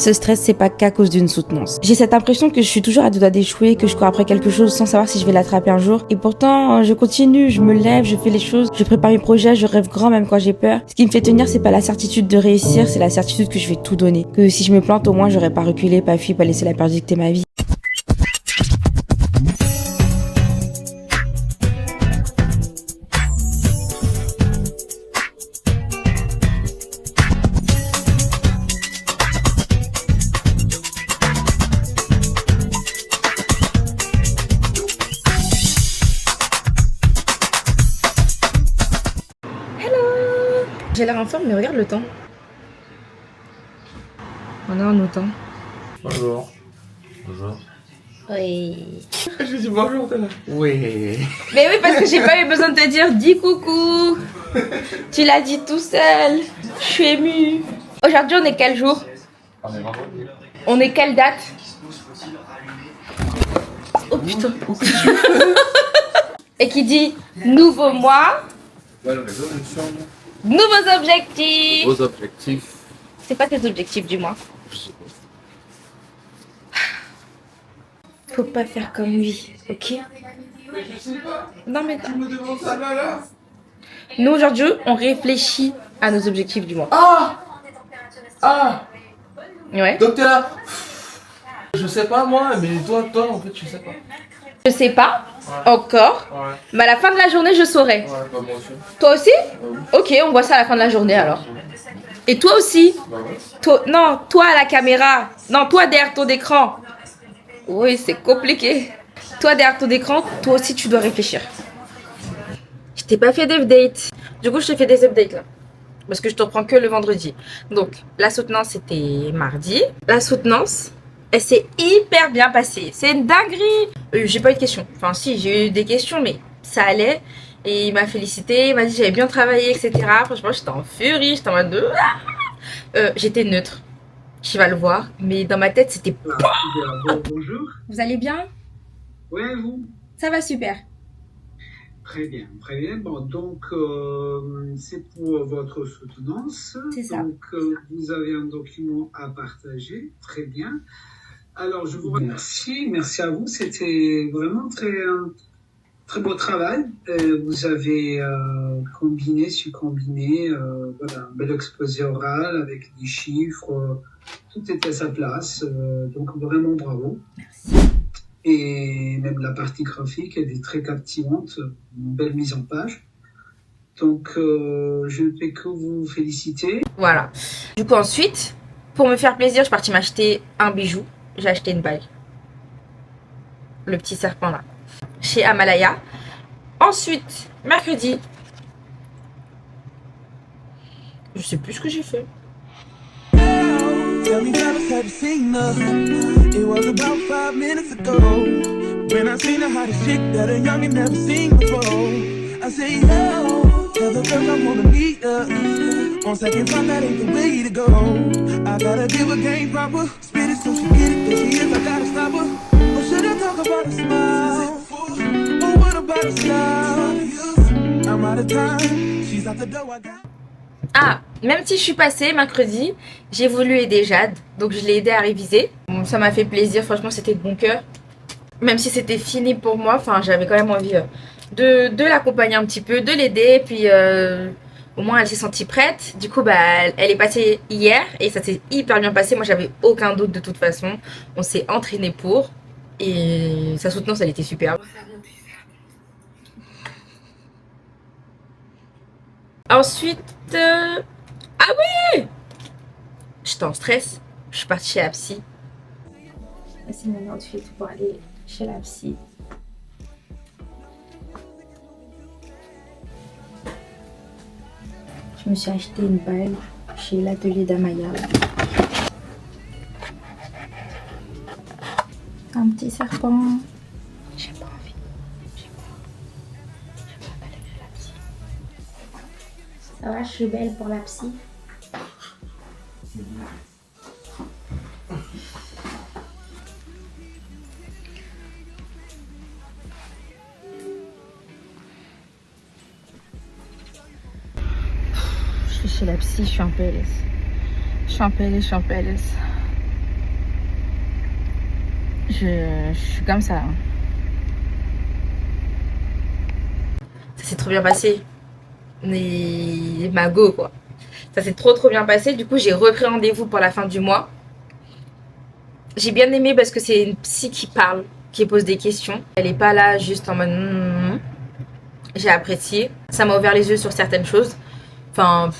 Ce stress, c'est pas qu'à cause d'une soutenance. J'ai cette impression que je suis toujours à deux doigts d'échouer, que je cours après quelque chose sans savoir si je vais l'attraper un jour. Et pourtant, je continue, je me lève, je fais les choses, je prépare mes projets, je rêve grand même quand j'ai peur. Ce qui me fait tenir, c'est pas la certitude de réussir, c'est la certitude que je vais tout donner. Que si je me plante, au moins, j'aurais pas reculé, pas fui, pas laissé la peur dicter ma vie. J'ai l'air en forme, mais regarde le temps. On est en automne. Bonjour. Bonjour. Oui. Je dis bonjour, t'es là. Oui. Mais oui, parce que j'ai pas eu besoin de te dire dis coucou. Tu l'as dit tout seul. Je suis émue. Aujourd'hui, on est quel jour? On est vendredi. On est quelle date? Oh putain. Et qui dit nouveau mois, Nouvelle résolution. nouveaux objectifs. Vos objectifs. C'est quoi tes objectifs du mois? Je sais pas. Faut pas faire comme lui, ok? Je sais pas. Non mais Tu me demandes ça là. nous aujourd'hui, on réfléchit à nos objectifs du mois. Ah. Ouais. Donc t'es là. Je sais pas moi, mais toi en fait, je sais pas. Je sais pas encore, Ouais. mais à la fin de la journée, je saurai. Ouais, bah moi aussi. Toi aussi? Oui. Ok, on voit ça à la fin de la journée alors. Et toi aussi? Bah ouais. Non, toi à la caméra. Non, toi derrière ton écran. Oui, c'est compliqué. Toi derrière ton écran, toi aussi tu dois réfléchir. Je t'ai pas fait d'update. Du coup, je te fais des updates là. Parce que je te reprends que le vendredi. Donc, la soutenance c'était mardi. La soutenance, elle s'est hyper bien passée. C'est une dinguerie. J'ai pas eu de questions. Enfin, si, j'ai eu des questions, mais ça allait. Et il m'a félicité, il m'a dit que j'avais bien travaillé, etc. Franchement, j'étais en furie, j'étais en mode de... j'étais neutre. Tu vas le voir, mais dans ma tête, c'était... Bonjour. Vous allez bien? Oui, vous? Ça va super. Très bien, très bien. Bon, donc, c'est pour votre soutenance. C'est ça. Donc, vous avez un document à partager. Très bien. Alors, je vous remercie. Merci à vous. C'était vraiment très beau travail. Vous avez combiné, su-combiné. Voilà, un bel exposé oral avec des chiffres. Tout était à sa place. Donc, vraiment bravo. Merci. Et même la partie graphique, elle est très captivante, une belle mise en page. Donc, je ne peux que vous féliciter. Voilà. Du coup, ensuite, pour me faire plaisir, je suis partie m'acheter un bijou. J'ai acheté une bague. Le petit serpent là. Chez Amalaya. Ensuite, mercredi. Je sais plus ce que j'ai fait. Tell me that have you seen her? It was about 5 minutes ago when I seen the hottest chick that a youngin' never seen before. I say, yo, tell the girls I wanna meet her. On second thought, that ain't the way to go. I gotta give her game proper. Spit it so she get it, there she is, I gotta stop her. Or should I talk about a smile? Or what about a style? I'm out of time, she's out the door, I got... Ah, même si je suis passée mercredi, j'ai voulu aider Jade. Donc je l'ai aidé à réviser. Bon, ça m'a fait plaisir, franchement c'était de bon cœur. Même si c'était fini pour moi, enfin j'avais quand même envie de l'accompagner un petit peu, de l'aider. Puis au moins elle s'est sentie prête. Du coup bah elle est passée hier et ça s'est hyper bien passé. Moi j'avais aucun doute de toute façon. On s'est entraîné pour. Et sa soutenance elle était superbe. Ensuite, ah oui, j'étais en stress. Je suis partie chez la psy. C'est mon outfit pour aller chez la psy. Je me suis acheté une bague chez l'atelier d'Amaya. Un petit serpent. J'ai pas envie. J'ai pas aller chez la psy. Ça va, je suis belle pour la psy. Je suis chez la psy, je suis un PLS. Je suis un PLS. Je suis comme ça. Ça s'est trop bien passé. Mais ma go quoi. Ça s'est trop bien passé. Du coup, j'ai repris rendez-vous pour la fin du mois. J'ai bien aimé parce que c'est une psy qui parle, qui pose des questions. Elle est pas là juste en mode J'ai apprécié. Ça m'a ouvert les yeux sur certaines choses. Enfin,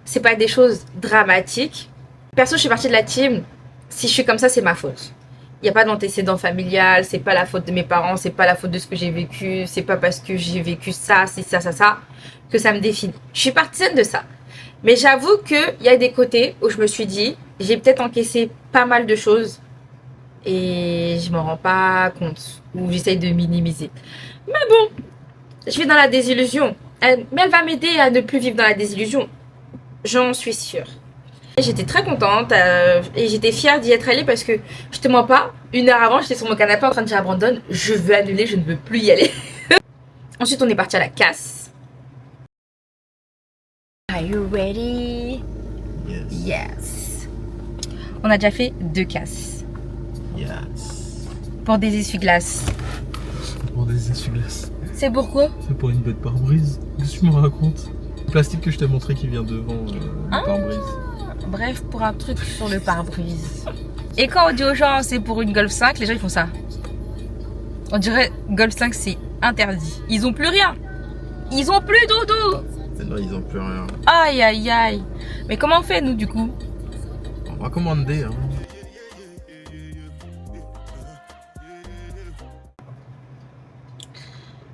c'est pas des choses dramatiques. Perso, je suis partie de la team. Si je suis comme ça, c'est ma faute. Il n'y a pas d'antécédent familial, c'est pas la faute de mes parents, c'est pas la faute de ce que j'ai vécu, c'est pas parce que j'ai vécu ça, c'est ça, que ça me définit. Je suis partisane de ça. Mais j'avoue qu'il y a des côtés où je me suis dit, j'ai peut-être encaissé pas mal de choses et je m'en rends pas compte, ou j'essaye de minimiser. Mais bon, je vis dans la désillusion. Mais elle va m'aider à ne plus vivre dans la désillusion. J'en suis sûre. J'étais très contente et j'étais fière d'y être allée parce que, je te mens pas, 1 heure avant, j'étais sur mon canapé en train de dire à Brandon, je veux annuler, je ne veux plus y aller. Ensuite, on est parti à la casse. Are you ready? Yes. Yes. On a déjà fait 2 casses. Yes. Pour des essuie-glaces. Pour des essuie-glaces. C'est pourquoi? C'est pour une bête pare-brise. Qu'est-ce que tu me racontes? Le plastique que je t'ai montré qui vient devant le pare-brise. Bref, pour un truc sur le pare-brise. Et quand on dit aux gens c'est pour une Golf 5, les gens ils font ça. On dirait Golf 5 c'est interdit. Ils ont plus rien. Ils ont plus dodo. Non, ils ont plus rien. Aïe aïe aïe. Mais comment on fait nous du coup? On va commander. Hein.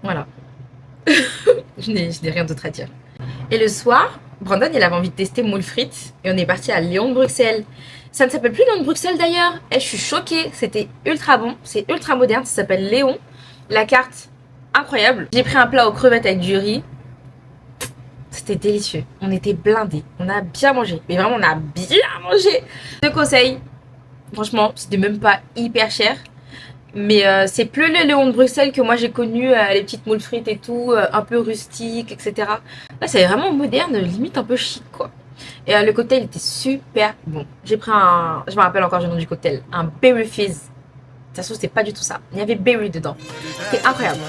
Voilà. je n'ai rien d'autre à dire. Et le soir, Brandon il avait envie de tester moule frites et on est parti à Léon de Bruxelles. Ça ne s'appelle plus Léon de Bruxelles d'ailleurs. Et je suis choquée, c'était ultra bon, c'est ultra moderne, ça s'appelle Léon. La carte, incroyable. J'ai pris un plat aux crevettes avec du riz. C'était délicieux, on était blindés, on a bien mangé. Mais vraiment on a bien mangé. 2 conseils, franchement c'était même pas hyper cher. Mais c'est plus le Léon de Bruxelles que moi j'ai connu, les petites moules frites et tout, un peu rustique, etc. Là c'est vraiment moderne, limite un peu chic quoi. Et le cocktail était super bon. J'ai pris un, je me rappelle encore le nom du cocktail, un Berry Fizz. De toute façon c'est pas du tout ça, il y avait Berry dedans. C'était incroyable.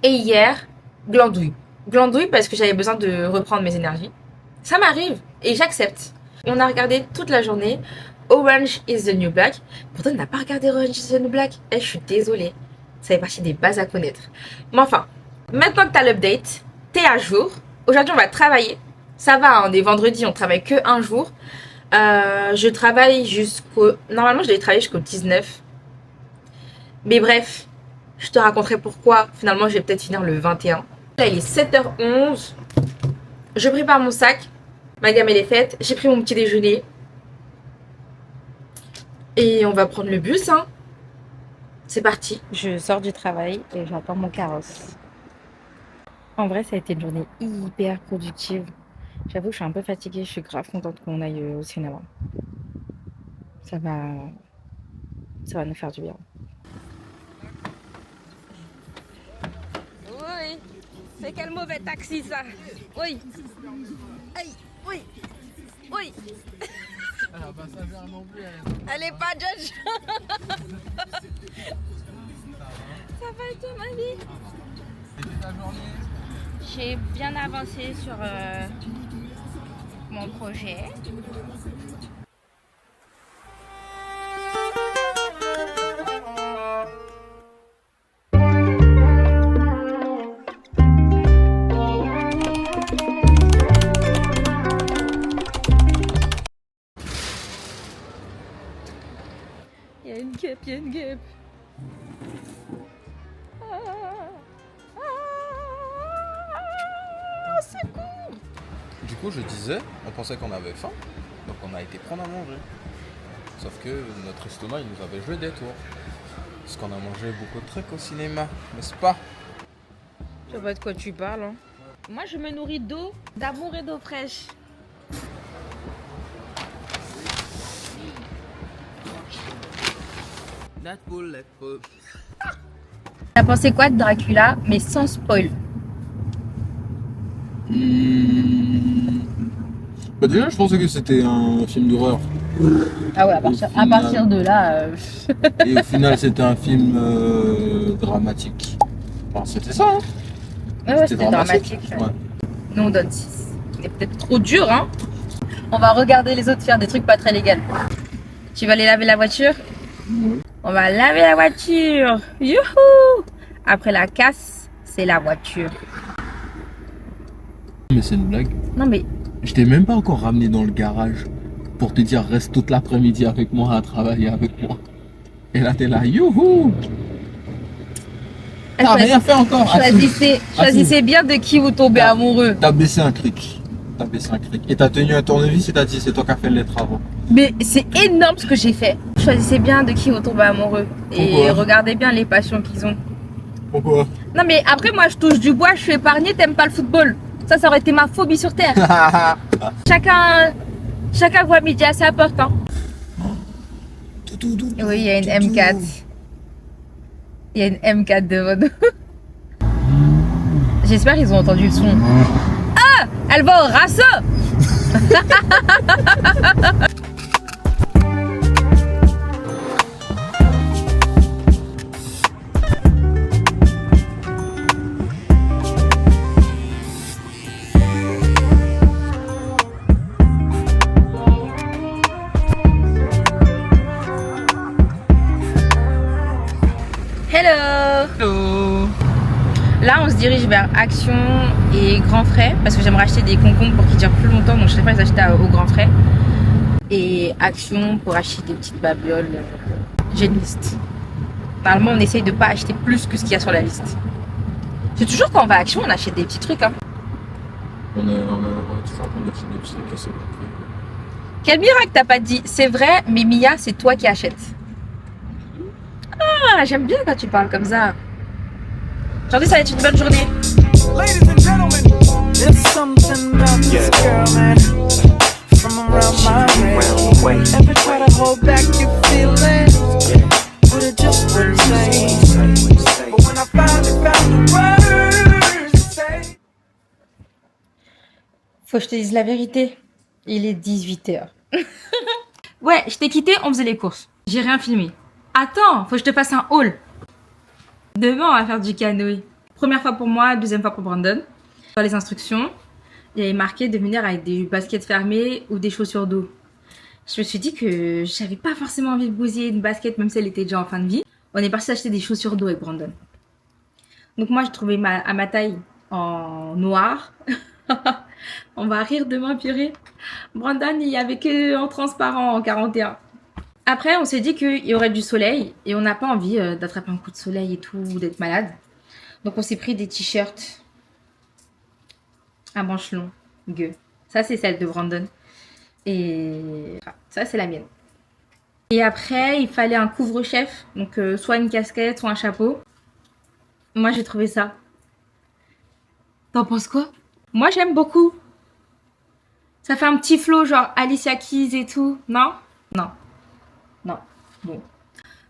Et hier, glandouille. Glandouille parce que j'avais besoin de reprendre mes énergies. Ça m'arrive et j'accepte. On a regardé toute la journée Orange is the New Black. Pourtant, on n'a pas regardé Orange is the New Black. Je suis désolée. Ça fait partie des bases à connaître. Mais enfin, maintenant que tu as l'update, tu es à jour. Aujourd'hui, on va travailler. Ça va, on est vendredi, on travaille que un jour. Je travaille jusqu'au... Normalement, je devais travailler jusqu'au 19. Mais bref, je te raconterai pourquoi. Finalement, je vais peut-être finir le 21. Là, il est 7h11. Je prépare mon sac. Ma gamme, elle est faite. J'ai pris mon petit déjeuner. Et on va prendre le bus, hein. C'est parti. Je sors du travail et j'attends mon carrosse. En vrai, ça a été une journée hyper productive. J'avoue que je suis un peu fatiguée. Je suis grave contente qu'on aille au cinéma. Ça va nous faire du bien. Oui. C'est quel mauvais taxi, ça. Oui. Aïe. Oui. Oui. Elle est pas judge. Ça va et toi, ma vie? C'était ta journée? J'ai bien avancé sur mon projet. Il y a une guêpe, il y a une guêpe. Secours! Du coup, je disais, on pensait qu'on avait faim, donc on a été prendre à manger. Sauf que notre estomac, il nous avait joué des tours. Parce qu'on a mangé beaucoup de trucs au cinéma, n'est-ce pas? Je sais pas de quoi tu parles. Hein. Moi, je me nourris d'eau, d'amour et d'eau fraîche. T'as pensé quoi de Dracula, mais sans spoil? Bah déjà, je pensais que c'était un film d'horreur. Ah ouais, à partir de là... Et au final, c'était un film dramatique. Enfin, c'était ça, hein. Ouais, c'était dramatique. Ouais. Nous, on donne 6. C'est peut-être trop dur, hein. On va regarder les autres faire des trucs pas très légaux. Tu vas aller laver la voiture? On va laver la voiture. Youhou! Après la casse, c'est la voiture. Mais c'est une blague. Non mais... Je t'ai même pas encore ramené dans le garage pour te dire reste toute l'après-midi avec moi à travailler avec moi. Et là t'es là, youhou! T'as rien fait encore. Choisissez bien de qui vous tombez amoureux. T'as baissé un cric. Et t'as tenu un tournevis et t'as dit c'est toi qui as fait les travaux. Mais c'est énorme ce que j'ai fait. Choisissez bien de qui vous tombez amoureux. Et regardez bien les passions qu'ils ont. Pourquoi? Non mais après moi je touche du bois, je suis épargnée, t'aimes pas le football. Ça aurait été ma phobie sur terre. Chacun voit midi à sa porte. Hein. Oui, il y a une M4. Il y a une M4 devant nous. J'espère qu'ils ont entendu le son. Ah! Elle va au rasso! Hello! Là, on se dirige vers Action et Grand Frais parce que j'aimerais acheter des concombres pour qu'ils durent plus longtemps, donc je préfère les acheter au Grand Frais. Et Action pour acheter des petites babioles. J'ai une liste. Normalement, on essaye de pas acheter plus que ce qu'il y a sur la liste. C'est toujours quand on va à Action, on achète des petits trucs. Hein. On est toujours en train d'acheter des petits trucs. Quel miracle t'as pas dit? C'est vrai, mais Mia, c'est toi qui achètes. Ah, j'aime bien quand tu parles comme ça. Aujourd'hui, ça va être une bonne journée. Ladies and gentlemen, there's something about this girl, man. From around my way. Ever try to hold back your feelings? But it just wouldn't say. But when I finally found the words to say. Faut que je te dise la vérité. Il est 18h. Ouais, je t'ai quitté, on faisait les courses. J'ai rien filmé. Attends, faut que je te fasse un haul. Demain, on va faire du canoë. Première fois pour moi, deuxième fois pour Brandon. Dans les instructions, il y avait marqué de venir avec des baskets fermées ou des chaussures d'eau. Je me suis dit que j'avais pas forcément envie de bousiller une basket, même si elle était déjà en fin de vie. On est parti acheter des chaussures d'eau avec Brandon. Donc moi, j'ai trouvé à ma taille en noir. On va rire demain, purée. Brandon, il y avait que en transparent, en 41. Après, on s'est dit qu'il y aurait du soleil et on n'a pas envie d'attraper un coup de soleil et tout, ou d'être malade. Donc, on s'est pris des t-shirts à manches longues. Ça, c'est celle de Brandon. Et ça, c'est la mienne. Et après, il fallait un couvre-chef. Donc, soit une casquette, soit un chapeau. Moi, j'ai trouvé ça. T'en penses quoi? Moi, j'aime beaucoup. Ça fait un petit flow, genre Alicia Keys et tout. Non? Non. Non. Bon.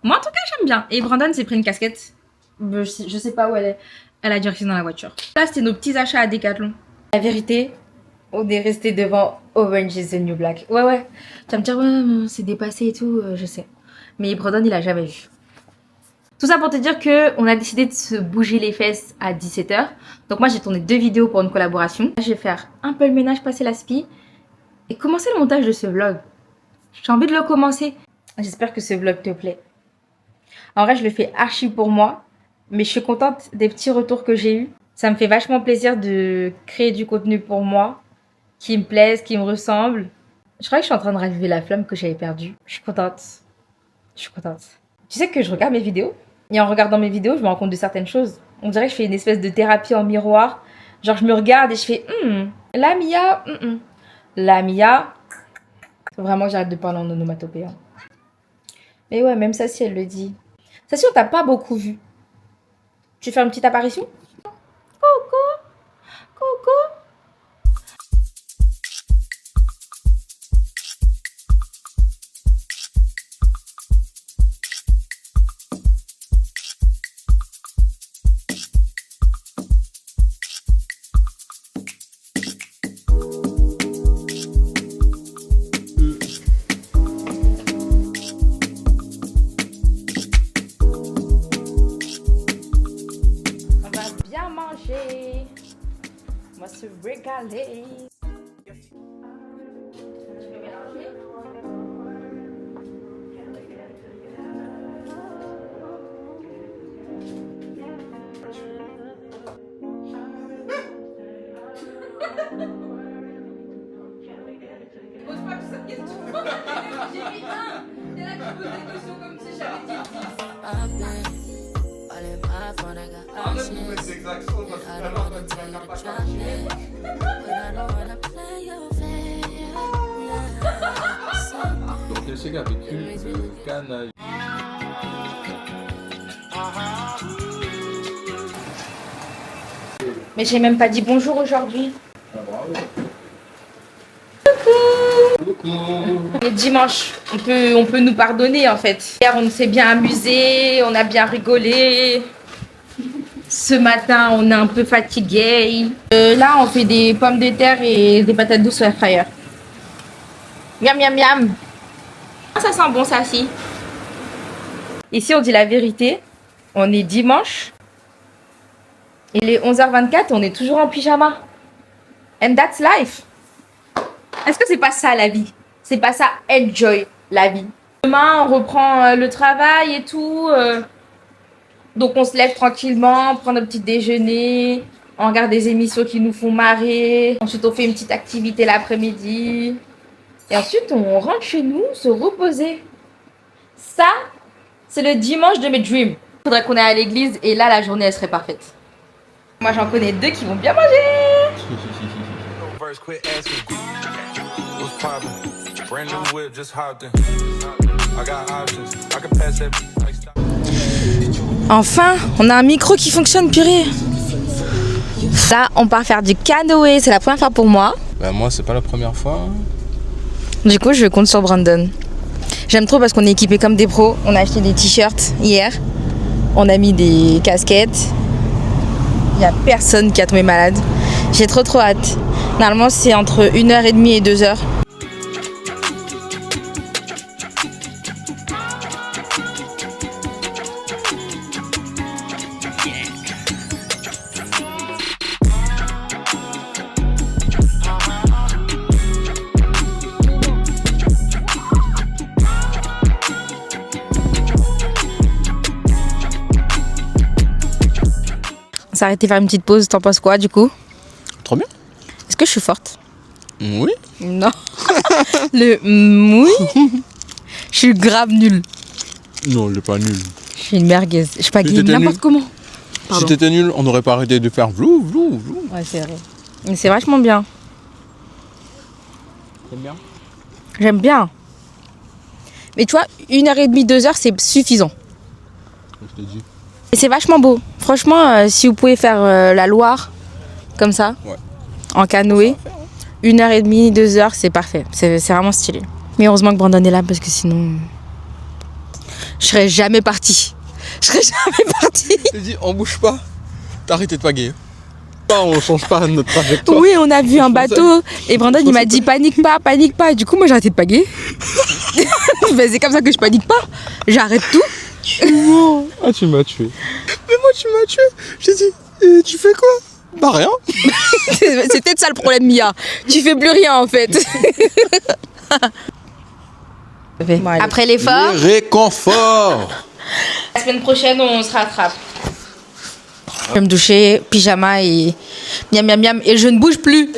Moi, en tout cas, j'aime bien. Et Brandon s'est pris une casquette. Je sais pas où elle est. Elle a dû rester dans la voiture. Là, c'était nos petits achats à Decathlon. La vérité, on est resté devant Orange is the New Black. Ouais. Tu vas me dire, ouais, c'est dépassé et tout, je sais. Mais Brandon, il a jamais vu. Tout ça pour te dire qu'on a décidé de se bouger les fesses à 17h. Donc moi, j'ai tourné 2 vidéos pour une collaboration. Je vais faire un peu le ménage, passer la spi et commencer le montage de ce vlog. J'ai envie de le commencer. J'espère que ce vlog te plaît. En vrai, je le fais archi pour moi. Mais je suis contente des petits retours que j'ai eus. Ça me fait vachement plaisir de créer du contenu pour moi. Qui me plaise, qui me ressemble. Je crois que je suis en train de raviver la flamme que j'avais perdue. Je suis contente. Tu sais que je regarde mes vidéos. Et en regardant mes vidéos, je me rends compte de certaines choses. On dirait que je fais une espèce de thérapie en miroir. Genre, je me regarde et je fais la Mia, La Mia. Faut vraiment que j'arrête de parler en onomatopée. Hein. Mais ouais, même ça, si elle le dit. Ça, si on t'a pas beaucoup vu. Tu fais une petite apparition? va se régaler. Pose pas toute cette question. J'ai mis un. T'es là qui pose des questions comme si j'avais dit 10. Donc elle s'est avec une canne. Mais j'ai même pas dit bonjour aujourd'hui. Et dimanche, on peut nous pardonner en fait. Hier, on s'est bien amusé, on a bien rigolé. Ce matin, on est un peu fatigué. Là, on fait des pommes de terre et des patates douces au air fryer. Miam, miam, miam. Ça sent bon, ça, si. Ici, on dit la vérité. On est dimanche. Il est 11h24, on est toujours en pyjama. And that's life. Est-ce que c'est pas ça la vie? C'est pas ça, enjoy la vie. Demain, on reprend le travail et tout. Donc, on se lève tranquillement, on prend notre petit déjeuner. On regarde des émissions qui nous font marrer. Ensuite, on fait une petite activité l'après-midi. Et ensuite, on rentre chez nous, se reposer. Ça, c'est le dimanche de mes dreams. Il faudrait qu'on aille à l'église et là, la journée, elle serait parfaite. Moi, j'en connais 2 qui vont bien manger. Enfin, on a un micro qui fonctionne, purée. Là, on part faire du canoë. C'est la première fois pour moi. Bah moi, c'est pas la première fois. Du coup, je compte sur Brandon. J'aime trop parce qu'on est équipés comme des pros. On a acheté des t-shirts hier. On a mis des casquettes. Il n'y a personne qui a tombé malade. J'ai trop hâte. Normalement, c'est entre 1h30 et 2h. On s'est arrêté faire une petite pause. T'en penses quoi du coup? Trop bien. Est-ce que je suis forte? Oui. Non. Le oui. Je suis grave nulle. Non, il est pas nul. Je suis une merguez. Je pagaie t'étais n'importe nul. comment. Si t'étais nul, on n'aurait pas arrêté de faire vlou, vlou, vlou. Ouais, c'est vrai. Mais c'est vachement bien. T'aimes bien? J'aime bien. Mais tu vois, 1h30, 2h, c'est suffisant. Je t'ai dit. Et c'est vachement beau. Franchement, si vous pouvez faire la Loire, comme ça, Ouais. en canoë, 1h30, 2h, c'est parfait. C'est vraiment stylé. Mais heureusement que Brandon est là, parce que sinon, je serais jamais partie. Je serais jamais partie. Je t'ai dit, on bouge pas. T'as arrêté de pagayer. On change pas notre trajectoire. Oui, on a vu un bateau et Brandon il m'a dit panique pas. Et du coup, moi j'ai arrêté de pagayer. C'est comme ça que je panique pas. J'arrête tout. Ah, tu m'as tué. Mais moi, tu m'as tué. J'ai dit, tu fais quoi? Bah, rien. C'est peut-être ça le problème, Mia. Tu fais plus rien en fait. Après l'effort, Le réconfort. la semaine prochaine, on se rattrape. Je vais me doucher, pyjama et miam miam miam et je ne bouge plus.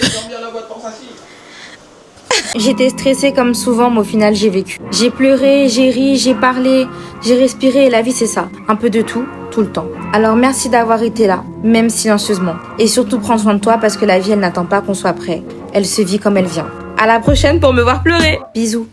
J'étais stressée comme souvent, mais au final j'ai vécu. J'ai pleuré, j'ai ri, j'ai parlé, j'ai respiré et la vie c'est ça. Un peu de tout, tout le temps. Alors merci d'avoir été là, même silencieusement. Et surtout prends soin de toi parce que la vie elle n'attend pas qu'on soit prêt. Elle se vit comme elle vient. À la prochaine pour me voir pleurer. Bisous.